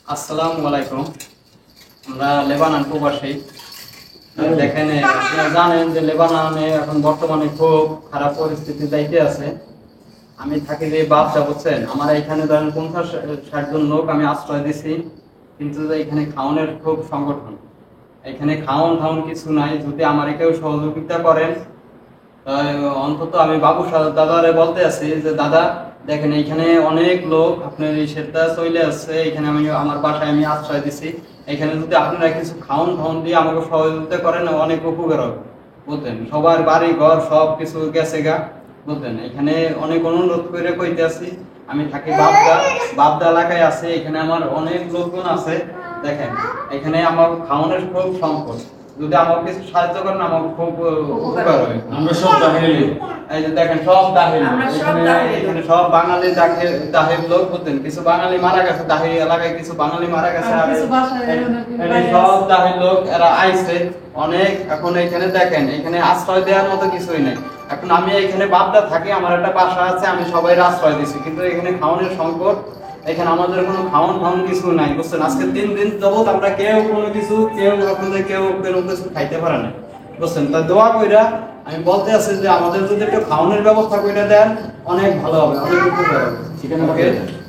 আসসালামু আলাইকুম। আমরা লেবানন প্রবাসী। দেখেন আপনারা জানেন যে লেবাননে এখন বর্তমানে খুব খারাপ পরিস্থিতি যাইতে আছে। আমি থাকি যে বাদশা বুঝছেন, আমার এখানে ধরেন 50-60 জন লোক আমি আশ্রয় দিছি, কিন্তু যে এখানে খাওয়ানোর খুব সংগঠন, এখানে খাওয়ান ঠাউন কিছু নাই। যদি আমার কেউ সহযোগিতা করেন, অন্তত আমি বাবু দাদারে বলতে আছি যে দাদা দেখেন এইখানে অনেক লোক আপনার এই সেটা চলে আসছে, এখানে আমি আমার বাসায় আমি আশ্রয় দিছি, এখানে যদি আপনারা কিছু খাওন খাওন দিয়ে আমাকে সহযোগিতা করেন অনেক উপকার হবে বুঝলেন। সবার বাড়ি ঘর সব কিছু গেছে গা বুঝলেন। এখানে অনেক অনুরোধ করে কইতে আছি। আমি থাকি বাবদা এলাকায় আছে, এখানে আমার অনেক লোকজন আছে। দেখেন এখানে আমার খাওয়ানোর খুব সংকট, যদি আমাকে কিছু সাহায্য করেন আমার খুব উপকার হবে। আমরা সব দাহিলি, এই যে দেখেন সব দাহিল, এখানে সব বাঙালি দাহিল লোক বুঝলেন। কিছু বাঙালি মারা গেছে, দাহিল এলাকায় কিছু বাঙালি মারা গেছে, আর সব দাহিল লোক এরা আইছে অনেক। এখন এখানে দেখেন এখানে আশ্রয় দেওয়ার মতো কিছুই নেই। এখন আমি এখানে বাপদা থাকি, আমার একটা বাসা আছে, আমি সবাই আশ্রয় দিছি, কিন্তু এখানে খাওয়ানোর সংকট। এখানে আমাদের কোনো খাওয়ান কিছু নাই বুঝছেন। আজকে 3 দিন যাবত আমরা কেউ কোনো কিছু আপনাদের কেউ কিছু খাইতে পারে না বুঝছেন। তা দোয়া কইরা আমি বলতে আছি যে আমাদের যদি একটু খাওয়ানোর ব্যবস্থা করে দেন অনেক ভালো হবে, অনেক উপকার হবে। ঠিক আছে।